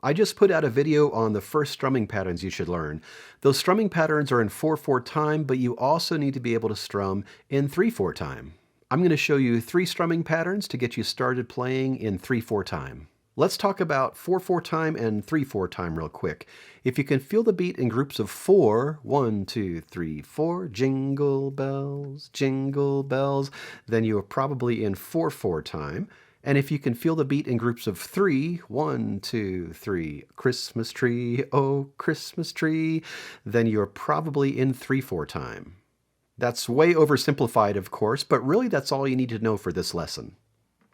I just put out a video on the first strumming patterns you should learn. Those strumming patterns are in 4/4 time, but you also need to be able to strum in 3/4 time. I'm going to show you 3 strumming patterns to get you started playing in 3/4 time. Let's talk about 4/4 time and 3/4 time real quick. If you can feel the beat in groups of 4, 1, 2, 3, 4, jingle bells, then you are probably in 4/4 time. And if you can feel the beat in groups of 3, 1, 2, 3, Christmas tree, oh Christmas tree, then you're probably in 3/4 time. That's way oversimplified, of course, but really that's all you need to know for this lesson.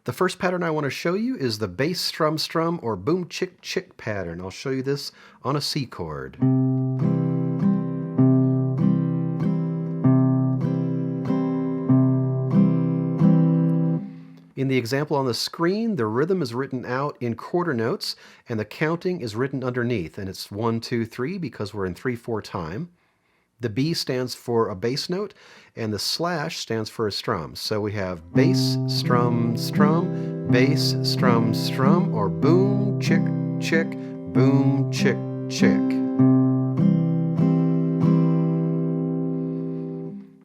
The first pattern I want to show you is the bass strum strum or boom chick chick pattern. I'll show you this on a C chord. In the example on the screen, the rhythm is written out in quarter notes and the counting is written underneath, and it's 1, 2, 3 because we're in 3/4 time. The B stands for a bass note and the slash stands for a strum. So we have bass, strum, strum, bass, strum, strum, or boom, chick, chick, boom, chick, chick.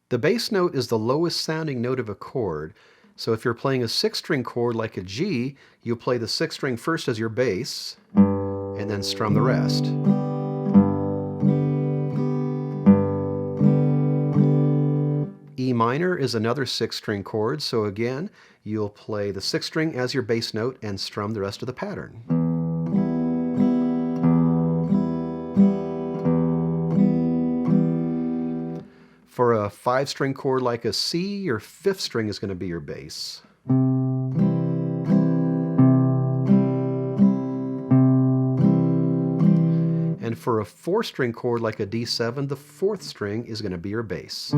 The bass note is the lowest sounding note of a chord. So if you're playing a 6-string chord like a G, you'll play the 6th string first as your bass and then strum the rest. E minor is another 6-string chord, so again, you'll play the 6th string as your bass note and strum the rest of the pattern. For a 5-string chord like a C, your 5th string is going to be your bass. And for a 4-string chord like a D7, the 4th string is going to be your bass.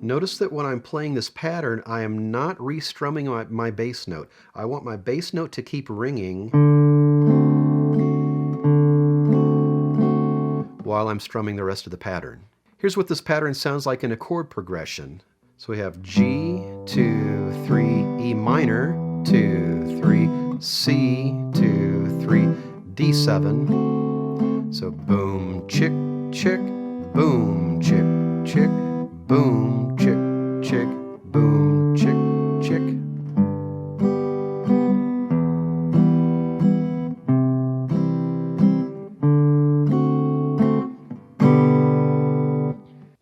Notice that when I'm playing this pattern, I am not restrumming my bass note. I want my bass note to keep ringing while I'm strumming the rest of the pattern. Here's what this pattern sounds like in a chord progression. So we have G, 2, 3, E minor, 2, 3, C, 2, 3, D7. So boom, chick, chick, boom, chick, chick, boom, chick, chick, boom, chick, chick.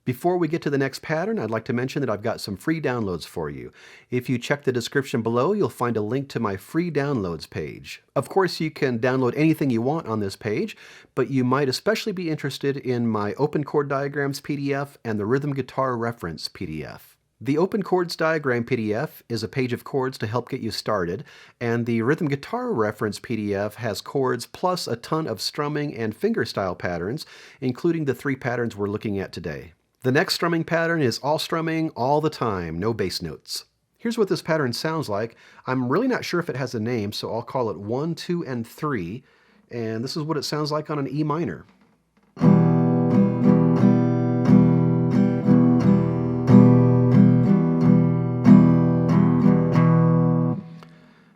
Before we get to the next pattern, I'd like to mention that I've got some free downloads for you. If you check the description below, you'll find a link to my free downloads page. Of course, you can download anything you want on this page, but you might especially be interested in my open chord diagrams PDF and the rhythm guitar reference PDF. The open chords diagram PDF is a page of chords to help get you started, and the rhythm guitar reference PDF has chords plus a ton of strumming and fingerstyle patterns, including the 3 patterns we're looking at today. The next strumming pattern is all strumming all the time, no bass notes. Here's what this pattern sounds like. I'm really not sure if it has a name, so I'll call it 1, 2, and 3, and this is what it sounds like on an E minor.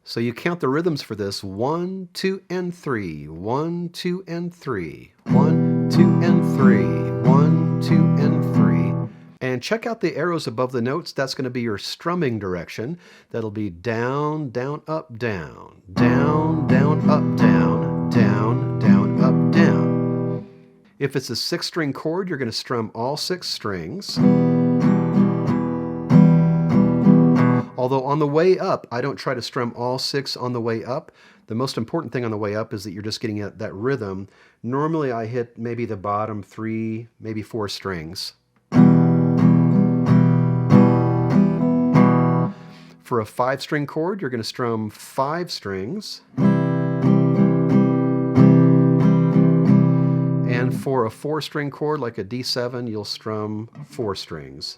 So you count the rhythms for this: 1, 2, and 3, 1, 2, and 3, 1, 2, and 3, 1, 2, and 3. And check out the arrows above the notes. That's going to be your strumming direction. That'll be down, down, up, down, down, down, up, down, down, down, up, down. If it's a 6-string chord, you're going to strum all 6 strings. Although on the way up, I don't try to strum all 6 on the way up. The most important thing on the way up is that you're just getting that rhythm. Normally I hit maybe the bottom 3, maybe 4 strings. For a 5-string chord, you're going to strum 5 strings. And for a 4-string chord like a D7, you'll strum 4 strings.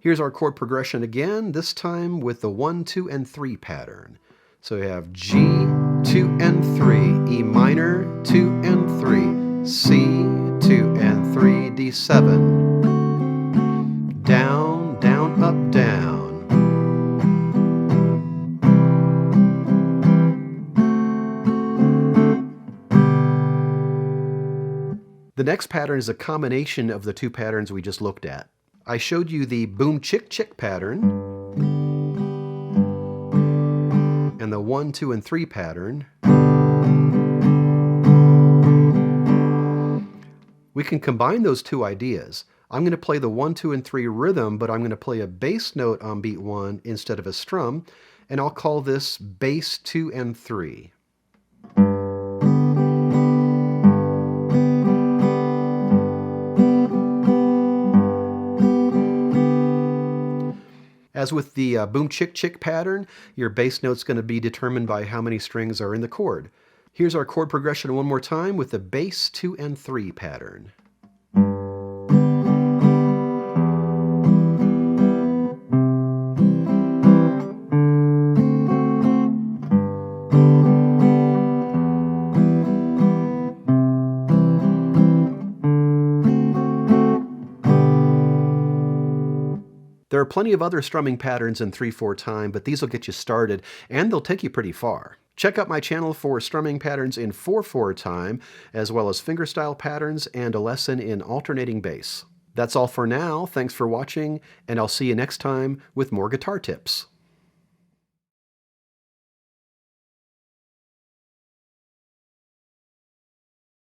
Here's our chord progression again, this time with the 1, 2, and 3 pattern. So we have G, 2, and 3, E minor, 2, and 3, C, 2, and 3, D7. The next pattern is a combination of the two patterns we just looked at. I showed you the boom chick chick pattern and the 1, 2, and 3 pattern. We can combine those two ideas. I'm going to play the 1, 2, and 3 rhythm, but I'm going to play a bass note on beat 1 instead of a strum, and I'll call this bass 2 and 3. As with the boom chick chick pattern, your bass note's going to be determined by how many strings are in the chord. Here's our chord progression one more time with the bass 2 and 3 pattern. There are plenty of other strumming patterns in 3/4 time, but these will get you started, and they'll take you pretty far. Check out my channel for strumming patterns in 4/4 time, as well as fingerstyle patterns and a lesson in alternating bass. That's all for now. Thanks for watching, and I'll see you next time with more guitar tips.